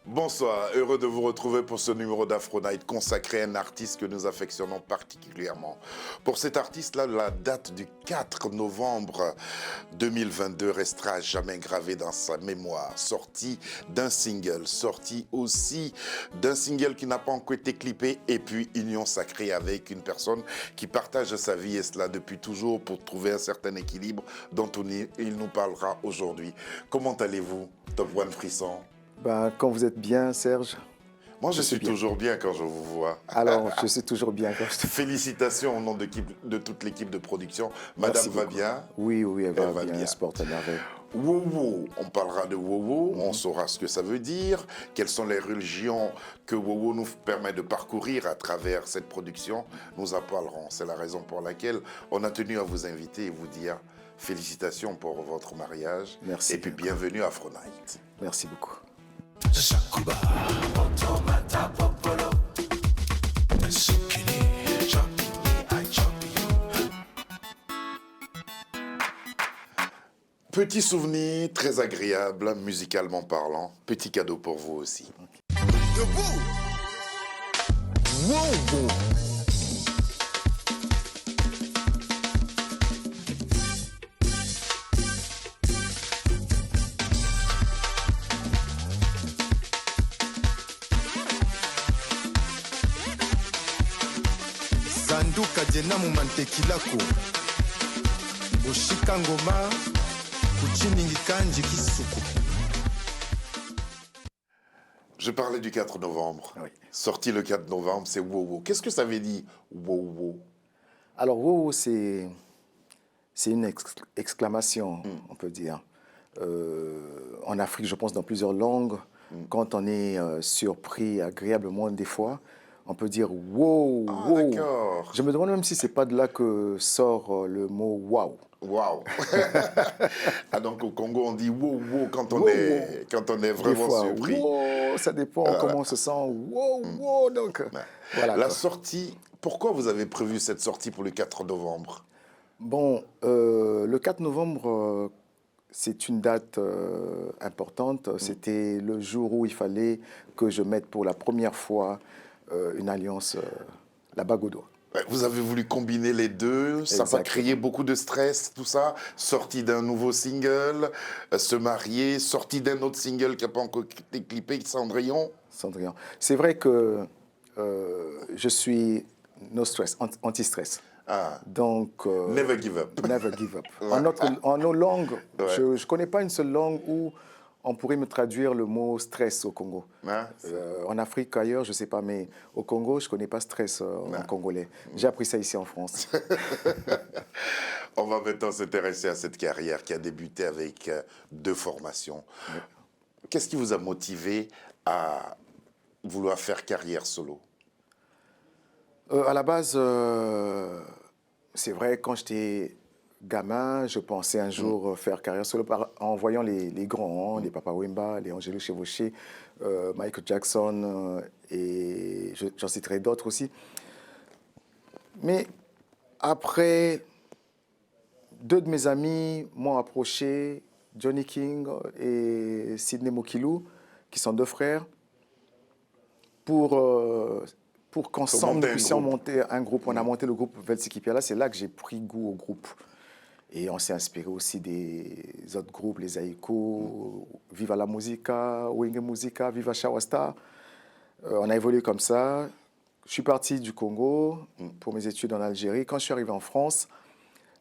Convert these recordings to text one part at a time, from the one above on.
Bonsoir, heureux de vous retrouver pour ce numéro d'Afro Night consacré à un artiste que nous affectionnons particulièrement. Pour cet artiste-là, la date du 4 novembre 2022 restera à jamais gravée dans sa mémoire. Sorti d'un single, sorti aussi d'un single qui n'a pas encore été clippé, et puis union sacrée avec une personne qui partage sa vie, et cela depuis toujours, pour trouver un certain équilibre dont il nous parlera aujourd'hui. Comment allez-vous, Top One Frisson? Quand vous êtes bien, Serge. Moi, je suis toujours bien quand je vous vois. Alors, je suis toujours bien quand je te... Félicitations au nom de toute l'équipe de production. Madame va bien? Oui, elle va bien. Se porte à merveille. Wowo, on parlera de Wowo, on saura ce que ça veut dire, quelles sont les religions que Wowo nous permet de parcourir à travers cette production. Nous en parlerons. C'est la raison pour laquelle on a tenu à vous inviter et vous dire félicitations pour votre mariage. Merci. Et puis bienvenue à Afro Night. Merci beaucoup. Petit souvenir très agréable, musicalement parlant. Petit cadeau pour vous aussi. Debout. Wow. Sanduka jena mu mantekilako Boshika ngoma kuchiningi kanji kisuku. Je parlais du 4 novembre. Oui. Sorti le 4 novembre, c'est Wowo. Qu'est-ce que ça veut dire, Wowo? Alors, Wowo, c'est une exclamation, on peut dire. En Afrique, je pense dans plusieurs langues, quand on est surpris agréablement des fois, on peut dire wow, Ah, wow. d'accord. Je me demande même si c'est pas de là que sort le mot wow. Wow. Ah, donc au Congo, on dit wow, wow quand on, Wow, est, quand on est vraiment des fois, surpris. wow, ça dépend comment on se sent. Wow, wow, donc voilà. La quoi. sortie, pourquoi vous avez prévu cette sortie pour le 4 novembre? Bon, le 4 novembre, c'est une date importante. C'était le jour où il fallait que je mette pour la première fois une alliance, la bague au doigt. Vous avez voulu combiner les deux, ça n'a pas créé beaucoup de stress, tout ça? Sortie d'un nouveau single, se marier, sortie d'un autre single qui n'a pas encore été clippé, Cendrillon? Cendrillon. C'est vrai que je suis no stress, anti-stress. Ah. Donc, Never give up. Never give up. En nos langues, Ouais. je ne connais pas une seule langue où on pourrait me traduire le mot stress au Congo. Ah, En Afrique, ailleurs, je ne sais pas, mais au Congo, je ne connais pas stress en congolais. J'ai appris ça ici en France. On va maintenant s'intéresser à cette carrière qui a débuté avec 2 formations. Oui. Qu'est-ce qui vous a motivé à vouloir faire carrière solo? À la base, c'est vrai, quand j'étais gamin, je pensais un jour faire carrière solo en voyant les grands, les Papa Wemba, les Angelo Chevauché, Michael Jackson, et j'en citerai d'autres aussi. Mais après, 2 de mes amis m'ont approché, Johnny King et Sidney Mokilou, qui sont 2 frères, pour qu'ensemble nous puissions monter un groupe. On a monté le groupe Velsikipiala, c'est là que j'ai pris goût au groupe. Et on s'est inspiré aussi des autres groupes, les Aïko, Viva la Musica, Wenge Musica, Viva Shawasta. On a évolué comme ça. Je suis parti du Congo pour mes études en Algérie. Quand je suis arrivé en France,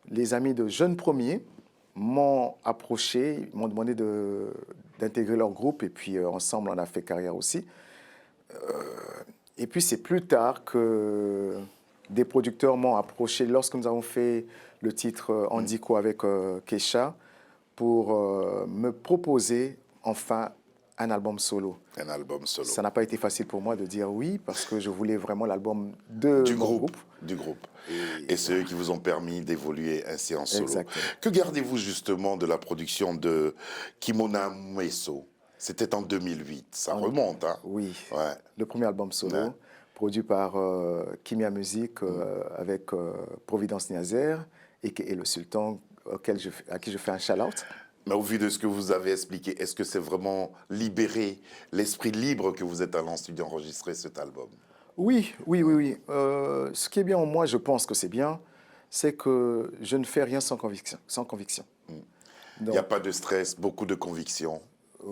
les amis de Jeunes Premiers m'ont approché, m'ont demandé d'intégrer leur groupe. Et puis ensemble, on a fait carrière aussi. Et puis c'est plus tard que des producteurs m'ont approché lorsque nous avons fait le titre Andiko avec Kesha pour me proposer enfin un album solo. Un album solo. Ça n'a pas été facile pour moi de dire oui parce que je voulais vraiment l'album du groupe. Du groupe. Et c'est eux qui vous ont permis d'évoluer ainsi en solo. Exactement. Que gardez-vous justement de la production de Kimona Mweso? C'était en 2008, ça remonte, hein? Oui, ouais. Le premier album solo, produit par Kimia Music avec Providence Niazer et le Sultan, à qui je fais un shout-out. Mais au vu de ce que vous avez expliqué, est-ce que c'est vraiment libéré, l'esprit libre que vous êtes allé en studio enregistrer cet album? Oui, oui, oui, oui. Ce qui est bien en moi, je pense que c'est bien, c'est que je ne fais rien sans conviction. Sans conviction. Il n'y a pas de stress, beaucoup de conviction.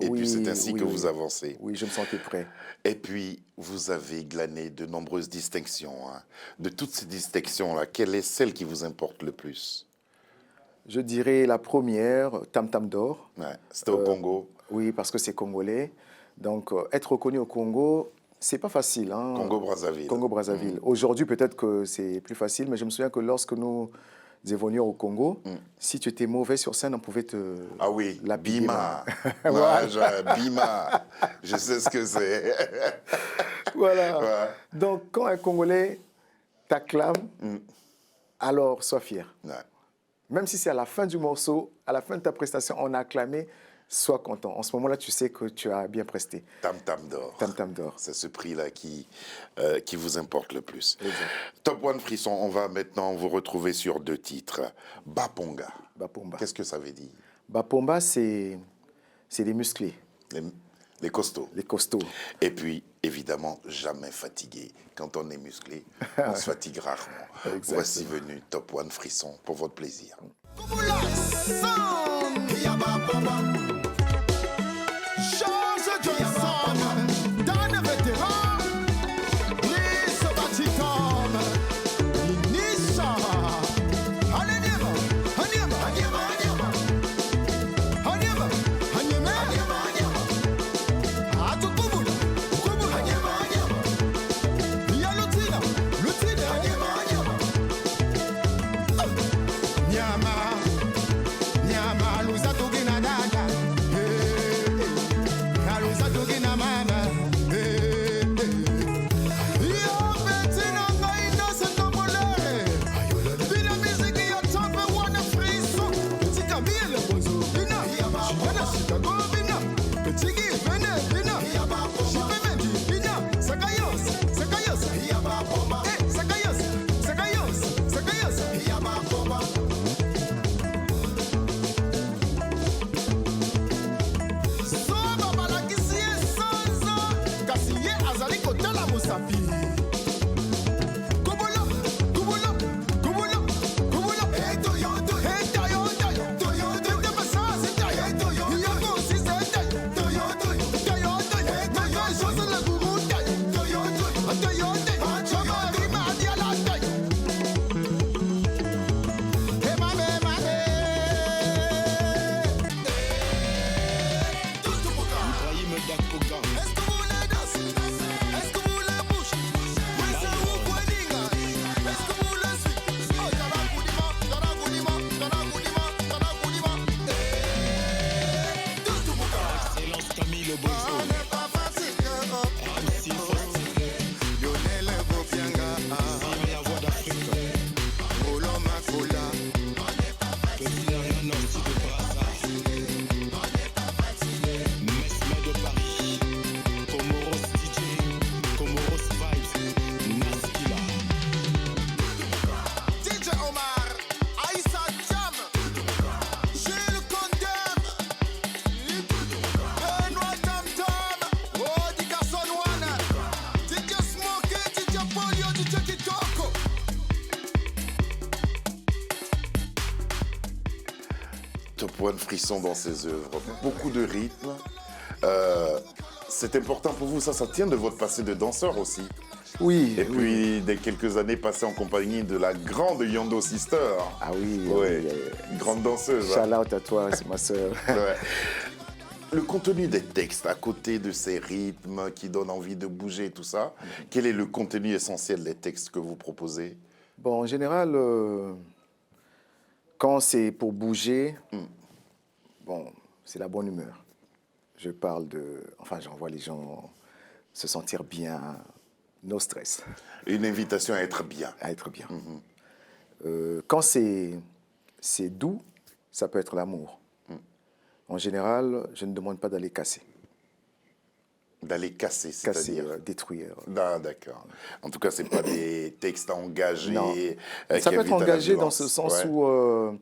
Et Oui, puis c'est ainsi oui, que oui. vous avancez. Oui, je me sentais prêt. Et puis vous avez glané de nombreuses distinctions. Hein. De toutes ces distinctions-là, quelle est celle qui vous importe le plus? Je dirais la première, Tam Tam d'or. Ouais, c'était au Congo. Oui, parce que c'est congolais. Donc, être reconnu au Congo, c'est pas facile. Hein. Congo-Brazzaville. Congo-Brazzaville. Aujourd'hui, peut-être que c'est plus facile, mais je me souviens que lorsque nous évoluions au Congo, si tu étais mauvais sur scène, on pouvait te... Ah oui, lapider. Bima. Voilà. Bima. Je sais ce que c'est. Voilà. Ouais. Donc, quand un Congolais t'acclame, alors sois fier. Ouais. Même si c'est à la fin du morceau, à la fin de ta prestation, on a acclamé, sois content. En ce moment-là, tu sais que tu as bien presté. Tam Tam d'or. Tam Tam d'or. C'est ce prix-là qui vous importe le plus. Exact. Top One Frisson, on va maintenant vous retrouver sur 2 titres. Baponga. Bapomba. Qu'est-ce que ça veut dire? Bapomba, c'est les musclés, Les costauds. les costauds. Et puis, évidemment, jamais fatigué. Quand on est musclé, on se fatigue rarement. Exactement. Voici venu Top One Frisson pour votre plaisir. Top One Frisson dans ses œuvres. Beaucoup de rythme. C'est important pour vous, ça tient de votre passé de danseur aussi. Oui. Et oui. puis, des quelques années passées en compagnie de la grande Yondo Sister. Ah oui. Ouais, oui. grande danseuse. Shout Hein. out à toi, c'est ma sœur. Ouais. Le contenu des textes, à côté de ces rythmes qui donnent envie de bouger et tout ça, quel est le contenu essentiel des textes que vous proposez? Bon, en général, quand c'est pour bouger, bon, c'est la bonne humeur. Je parle de... Enfin, j'envoie les gens se sentir bien, no stress, Une invitation à être bien. à être bien. Quand c'est doux, ça peut être l'amour. En général, je ne demande pas d'aller casser. D'aller casser, Casser, c'est-à-dire... détruire. Ah, d'accord. En tout cas, ce n'est pas des textes engagés. Non. qui Ça peut être invitent à la engagé dans violence. ce sens Ouais. où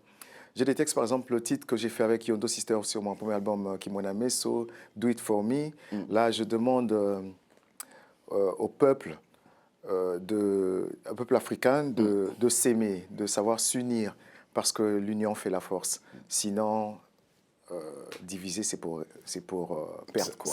J'ai des textes, par exemple, le titre que j'ai fait avec Yondo Sister sur mon premier album, Kimona Meso, Do It For Me. Là, je demande au peuple, au peuple africain de s'aimer, de savoir s'unir, parce que l'union fait la force. Sinon, diviser, c'est pour perdre, quoi.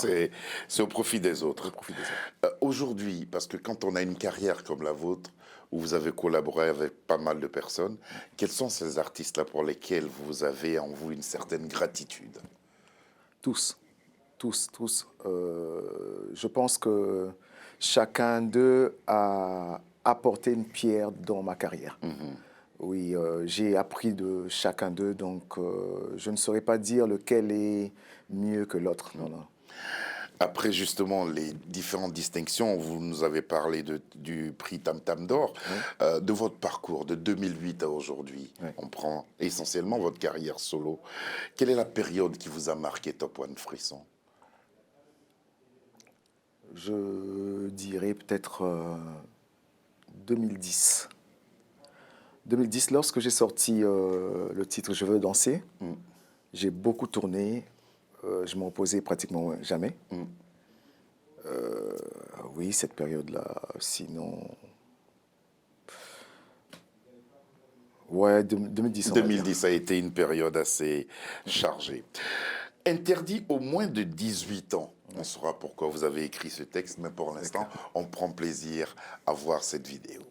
C'est au profit des autres. Au profit des autres. Aujourd'hui, parce que quand on a une carrière comme la vôtre, où vous avez collaboré avec pas mal de personnes, quels sont ces artistes-là pour lesquels vous avez en vous une certaine gratitude? Tous, tous, tous. Je pense que chacun d'eux a apporté une pierre dans ma carrière. Oui, j'ai appris de chacun d'eux, donc je ne saurais pas dire lequel est mieux que l'autre. Non, non. Après justement les différentes distinctions, vous nous avez parlé du prix Tam Tam d'Or, de votre parcours de 2008 à aujourd'hui. Oui. On prend essentiellement votre carrière solo. Quelle est la période qui vous a marqué, Top One Frisson? Je dirais peut-être 2010. 2010, lorsque j'ai sorti le titre Je veux danser, j'ai beaucoup tourné. Je m'en reposais pratiquement jamais. Oui, cette période-là, sinon... Ouais, 2010. 2010 a été une période assez chargée. Interdit aux moins de 18 ans. On saura pourquoi vous avez écrit ce texte, mais pour l'instant, on prend plaisir à voir cette vidéo.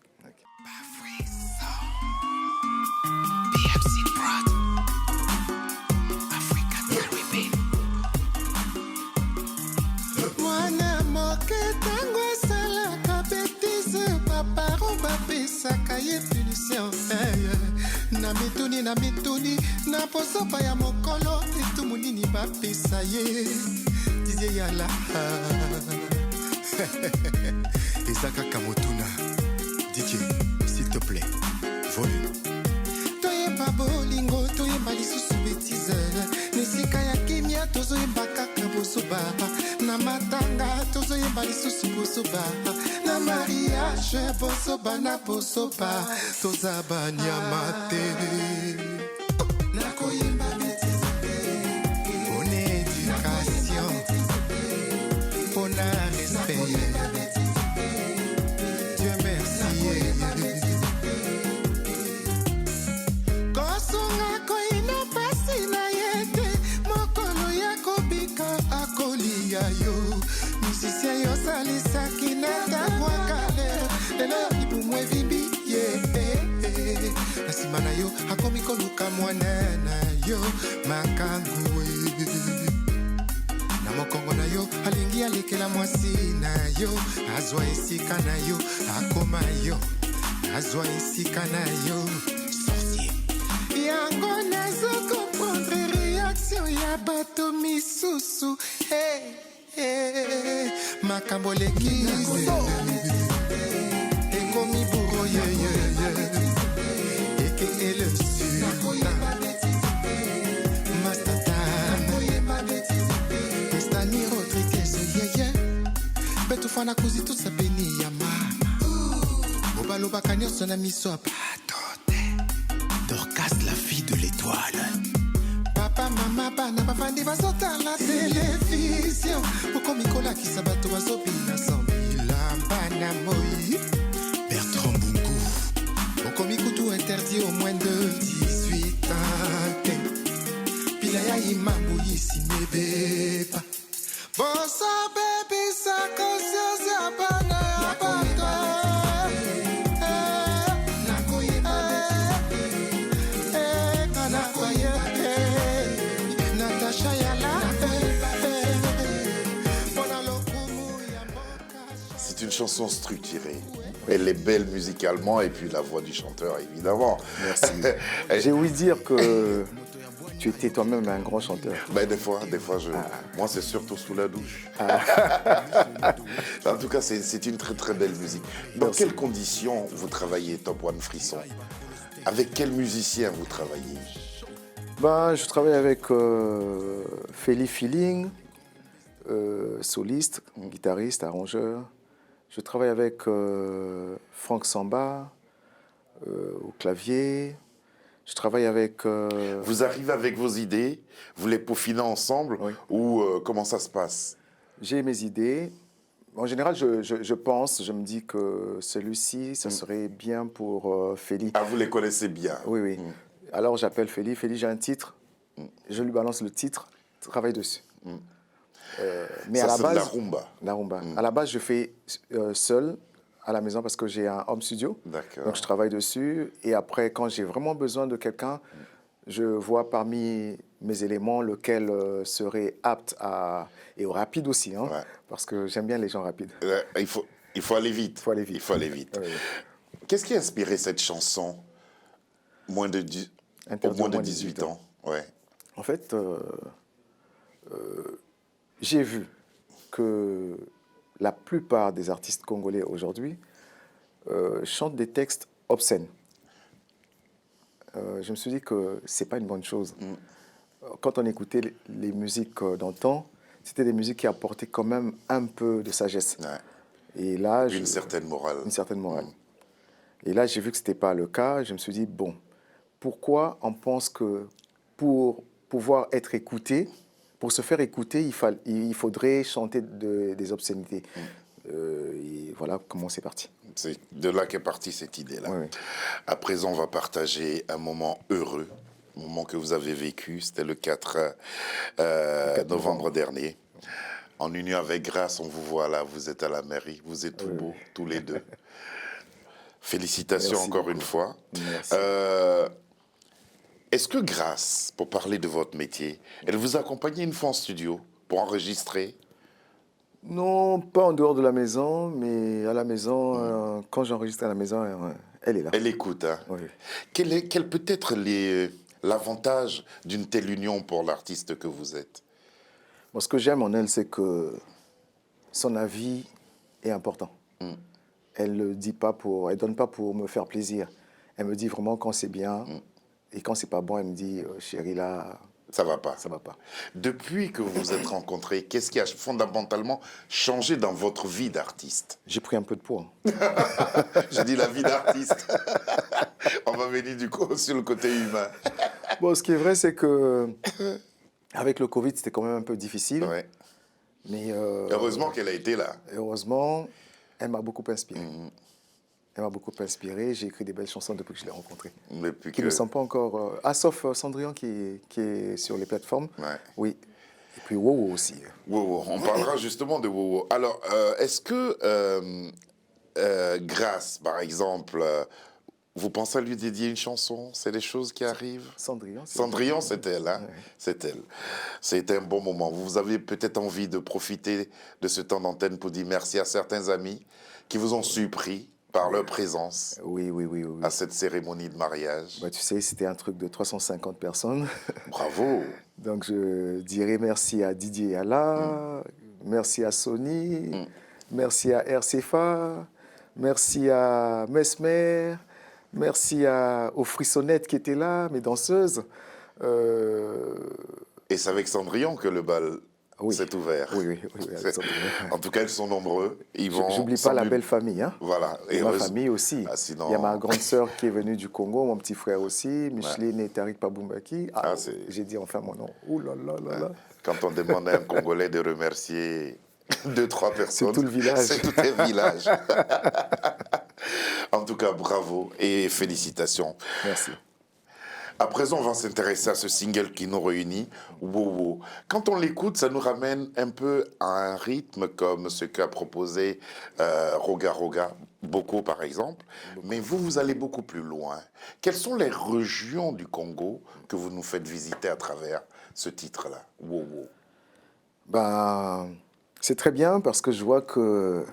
Na mituni na posopa ya mokolo etu munini bapesa ye didier yala ezaka motuna DJ s'il te plaît volume toyeba bolingo toyeba lisusu bêtise nesika ya kimia tozoyeba kaka bosoba na matanga tozoyeba lisusu bosoba na mariage bosoba na bosoba tozaba nyama te nakoyeba bêtise on éducation on a respect Dieu merci kosonga koina pasi na yete mokolo ya kobika akolia yo musicien yo salisaki na tabwakale lelo ibumwe vimbi nasima na yo akomi koluka mwana na yo makangwe na mokongo na yo alingi alekela mwasi na yo azwa esika na yo akoma yo azwa esika na yo sorcier yango nazo comprendre réaction ya bato misusu makambo leki ekomi buro eke ele sultan Stani Rodriguez betufana kuzitusa peni ya mama obalobaka nyonso na miso ya bato te Dorcas la fille de l'étoile papa mama bana bafandi bazotala télévision okomikolakisa bato bazobina 100 000 bana moi Bertrand Bungu okomi kutu interdit au moins de 18 ans pila ya imambu yisi mebepa bosa baby sa conscience ya bana ya bato Natasha yala C'est une chanson structurée. Elle est belle musicalement et puis la voix du chanteur, évidemment. Merci. J'ai ouï dire que tu étais toi-même un grand chanteur. Ben, des fois, moi c'est surtout sous la douche. En tout cas, c'est une très très belle musique. Dans Merci. quelles conditions vous travaillez, Top One Frisson? Avec quels musiciens vous travaillez? Ben, je travaille avec Feli Feeling, soliste, guitariste, arrangeur. Je travaille avec Franck Samba au clavier. Je travaille avec... Vous arrivez avec vos idées, vous les peaufinez ensemble Oui. ou comment ça se passe? J'ai mes idées. En général, je pense, je me dis que celui-ci, ça serait bien pour Feli. Ah, vous les connaissez bien. Oui, oui. Alors j'appelle Feli. Feli, j'ai un titre. Je lui balance le titre, travaille dessus. Mais Ça, à la c'est base, de la rumba. la rumba. À la base, je fais seul à la maison parce que j'ai un home studio. D'accord. Donc je travaille dessus. Et après, quand j'ai vraiment besoin de quelqu'un, je vois parmi mes éléments lequel serait apte à... et rapide aussi, hein, Ouais. parce que j'aime bien les gens rapides. Il faut aller vite. Faut aller vite. Il faut aller vite. Oui, oui. Qu'est-ce qui a inspiré cette chanson au Interdit moins de 18 ans? Ouais. En fait, j'ai vu que la plupart des artistes congolais aujourd'hui chantent des textes obscènes. Je me suis dit que c'est pas une bonne chose. Quand on écoutait les musiques d'antan, c'était des musiques qui apportaient quand même un peu de sagesse. Ouais. Et là, Une certaine morale. une certaine morale. Et là, j'ai vu que ce n'était pas le cas. Je me suis dit, bon, pourquoi on pense que pour pouvoir être écouté, pour se faire écouter, il faudrait chanter des obscénités. Et voilà comment c'est parti. C'est de là qu'est partie cette idée-là. Oui, oui. À présent, on va partager un moment heureux, un moment que vous avez vécu. C'était le 4 novembre dernier. En union avec Grâce, on vous voit là, vous êtes à la mairie, vous êtes tout Oui, beaux, tous les deux. Félicitations Merci encore beaucoup. une fois. Merci. Est-ce que Grâce, pour parler de votre métier, elle vous a accompagné une fois en studio pour enregistrer? Non, pas en dehors de la maison, mais à la maison, quand j'enregistre à la maison, elle est là. Elle écoute, hein? Oui. Quel peut être l'avantage d'une telle union pour l'artiste que vous êtes? Moi, ce que j'aime en elle, c'est que son avis est important. Elle ne dit pas pour, elle donne pas pour me faire plaisir. Elle me dit vraiment quand c'est bien. Et quand c'est pas bon, elle me dit, chérie, là, Ça va pas. ça va pas. Depuis que vous vous êtes rencontrés, qu'est-ce qui a fondamentalement changé dans votre vie d'artiste? J'ai pris un peu de poids. Je dis la vie d'artiste. On va venir du coup sur le côté humain. Bon, ce qui est vrai, c'est que avec le Covid, c'était quand même un peu difficile. Ouais. Mais Heureusement qu'elle a été là. heureusement, elle m'a beaucoup inspiré. Elle m'a beaucoup inspiré. J'ai écrit des belles chansons depuis que je l'ai rencontrée. Depuis Qui ne sont pas encore... sauf Cendrillon qui est sur les plateformes. Ouais. Oui. Et puis Wowo aussi. Wowo. On parlera justement de Wowo. Alors, est-ce que Grâce, par exemple, vous pensez à lui dédier une chanson? C'est des choses qui arrivent? Cendrillon. Cendrillon, c'est elle, hein? Ouais. C'est elle. C'était un bon moment. Vous avez peut-être envie de profiter de ce temps d'antenne pour dire merci à certains amis qui vous ont surpris par leur présence Oui, oui, oui, oui. à cette cérémonie de mariage. Bah, tu sais, c'était un truc de 350 personnes. Bravo. Donc, je dirais merci à Didier Alla, merci à Sony, merci à RCFA, merci à Mesmer, merci aux frissonnettes qui étaient là, mes danseuses. Et c'est avec Cendrillon que le bal Oui. s'est ouvert. Oui, oui, oui, oui, avec Cendrillon. En tout cas, ils sont nombreux. Ils vont J'oublie pas la s'en- belle famille. Hein. Voilà. Et ma heureusement- famille aussi. Ah, sinon- Il y a ma grande sœur qui est venue du Congo, mon petit frère aussi, Micheline et Tariq Pabumbaki. Ah, c'est- J'ai dit enfin mon nom. Ouh là là là là. Quand on demande à un Congolais de remercier 2-3 personnes, tout le village. C'est tout un village. En tout cas, bravo et félicitations. Merci. À présent, on va s'intéresser à ce single qui nous réunit, Wowo. Quand on l'écoute, ça nous ramène un peu à un rythme comme ce qu'a proposé Roga Roga, Boko par exemple. Mais vous, vous allez beaucoup plus loin. Quelles sont les régions du Congo que vous nous faites visiter à travers ce titre-là, Wowo? Ben, c'est très bien parce que je vois que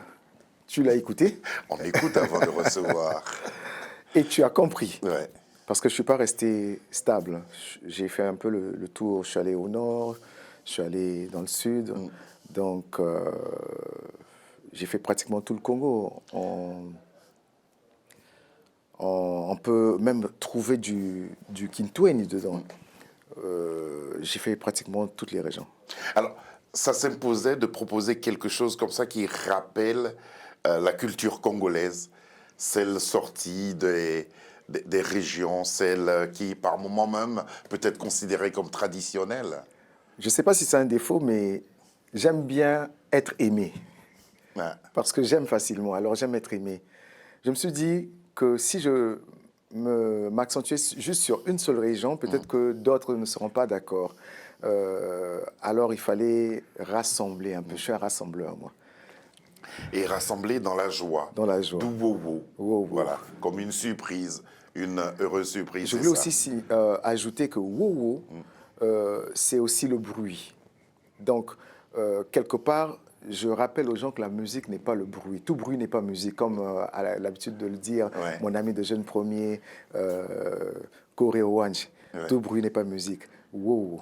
tu l'as écouté On écoute avant de recevoir. et tu as compris. Ouais. Parce que je ne suis pas resté stable. J'ai fait un peu le tour. Je suis allé au nord, je suis allé dans le sud. Donc, j'ai fait pratiquement tout le Congo. On peut même trouver du Kintoueni dedans. J'ai fait pratiquement toutes les régions. Alors, ça s'imposait de proposer quelque chose comme ça qui rappelle la culture congolaise, celle sortie des régions, celles qui, par moments même, peut être considérées comme traditionnelles? Je ne sais pas si c'est un défaut, mais j'aime bien être aimé. Ouais. Parce que j'aime facilement, alors j'aime être aimé. Je me suis dit que si je m'accentuais juste sur une seule région, peut-être que d'autres ne seront pas d'accord. Alors il fallait rassembler un peu. Je suis un rassembleur, moi. Et rassembler dans la joie. Dans la joie. D'où wow-wow. Wow-wow. Voilà, comme une surprise, une heureuse surprise. Je voulais aussi ajouter que wow-wow, c'est aussi le bruit. Donc, quelque part, je rappelle aux gens que la musique n'est pas le bruit. Tout bruit n'est pas musique, comme a l'habitude de le dire mon ami de Jeune Premier, Corey Owange. Tout bruit n'est pas musique. Wow.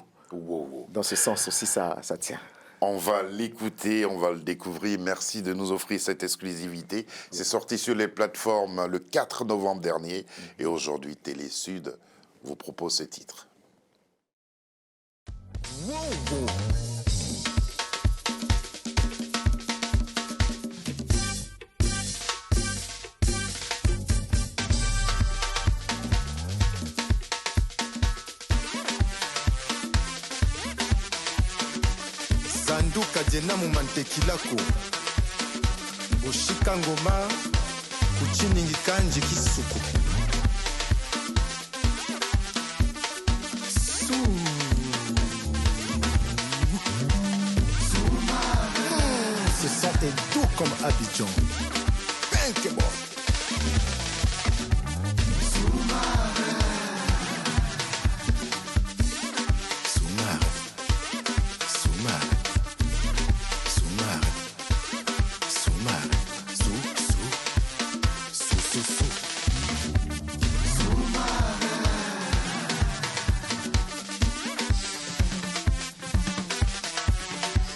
Dans ce sens aussi, ça tient. On va l'écouter, on va le découvrir. Merci de nous offrir cette exclusivité. C'est sorti sur les plateformes le 4 novembre dernier. Et aujourd'hui, Télé Sud vous propose ce titre. Wow. sanduka jena mu mantekilako boshika ngoma kuchiningi kanji kisuku ce son est doux comme Abidjan. Pink boy.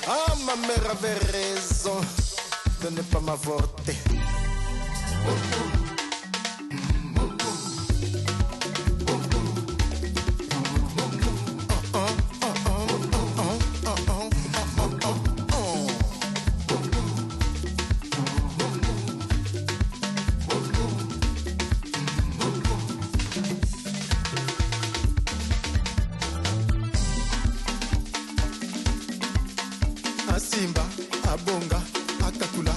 Ah, ma mère avait raison de ne pas m'avorter. Asimba, abonga, akatula,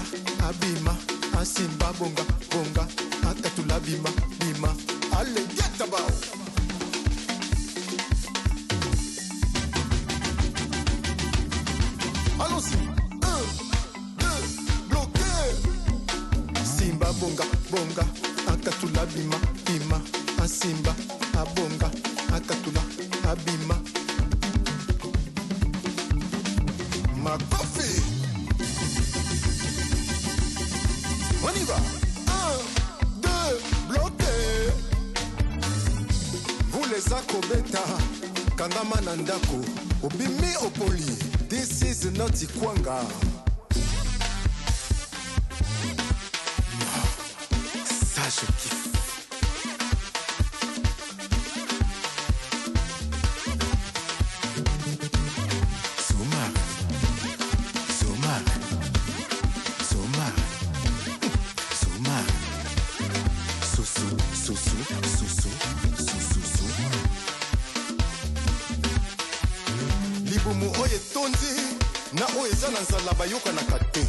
abima. Asimba, bonga, bonga, akatula, bima, bima. Allez, get about. Allons-y. 1, 2, bloqué. Simba, bonga, bonga, akatula, bima, bima. Asimba, abonga, akatula, abima. Ma coffee. On y va. 1, 2, bloqué. Vous les akobeta, kangama nandako, obimi opoli. This is not Ikwanga. Ça je kiffe. Libumu oye tondi na oye zana nzala bayoka na kate.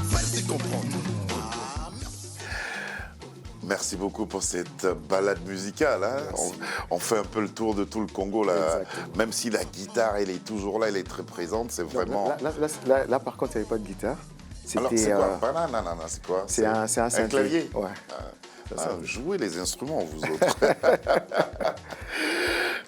Vas-y comprendre. Merci beaucoup pour cette balade musicale. Hein. On fait un peu le tour de tout le Congo. Là. Même si la guitare, elle est toujours là, elle est très présente. C'est vraiment... Là, par contre, il n'y avait pas de guitare. Alors, c'est quoi c'est quoi? C'est un clavier. Ouais. Jouez les instruments, vous autres.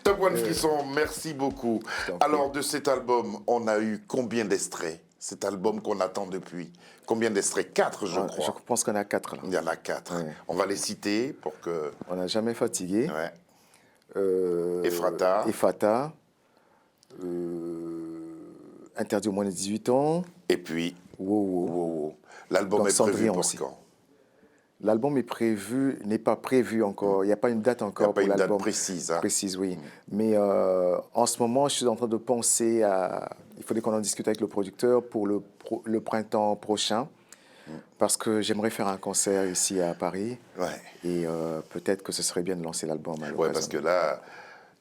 Top One Frisson, merci beaucoup. Alors, de cet album, on a eu combien d'extraits? Cet album qu'on attend depuis. Combien d'extraits? 4, je crois. Je pense qu'on a 4 là. Il y en a 4. Ouais. On va les citer pour que... On n'a jamais fatigué. Ouais. Ephrata. Ephrata. Interdit au moins de 18 ans. Et puis... Wow. L'album est prévu pour aussi. quand? L'album n'est pas prévu encore. Il n'y a pas une date encore pour l'album. Il n'y a pas une date précise. Hein? Précise, oui. Mais en ce moment, je suis en train de penser à... Il faudrait qu'on en discute avec le producteur pour le printemps prochain. parce que j'aimerais faire un concert ici à Paris. Ouais. Et peut-être que ce serait bien de lancer l'album à l'occasion. Ouais, parce que là,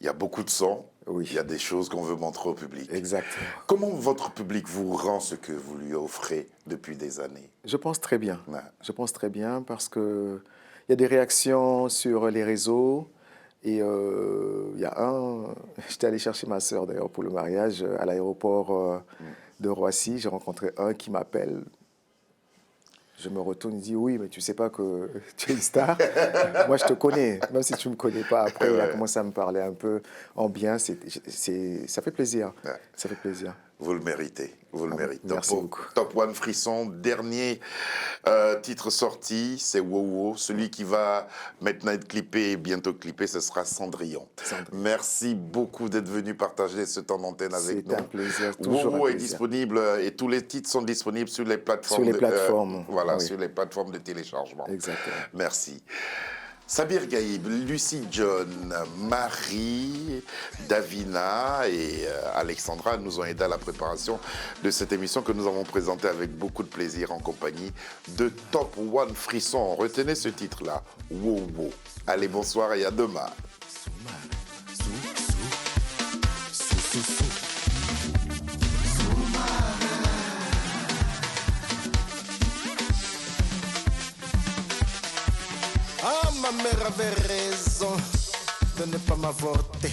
il y a beaucoup de sons. Oui. Il y a des choses qu'on veut montrer au public. Exactement. Comment votre public vous rend ce que vous lui offrez depuis des années? Je pense très bien. Ouais. Je pense très bien parce que il y a des réactions sur les réseaux. Et il y a j'étais allé chercher ma sœur d'ailleurs pour le mariage à l'aéroport de Roissy. J'ai rencontré un qui m'appelle. Je me retourne et dis oui, mais tu sais pas que tu es une star. Moi, je te connais, même si tu me connais pas. Après, il a commencé à me parler un peu en bien. Ça fait plaisir. Ouais. Ça fait plaisir. Vous le méritez, vous le méritez. Merci beaucoup. Top One Frisson, dernier titre sorti, c'est Wow Wow. Celui qui va maintenant être clippé et bientôt clippé, ce sera Cendrillon. Merci beaucoup d'être venu partager ce temps d'antenne avec nous. C'est un plaisir, toujours Wow Wow un est plaisir. disponible et tous les titres sont disponibles sur les plateformes. Sur les plateformes. Voilà, Oui. sur les plateformes de téléchargement. Exactement. Merci. Sabir Gaïb, Lucie John, Marie, Davina et Alexandra nous ont aidés à la préparation de cette émission que nous avons présentée avec beaucoup de plaisir en compagnie de Top One Frisson. Retenez ce titre-là, Wow Wow. Allez, bonsoir et à demain. Ah, ma mère avait raison de ne pas m'avorter.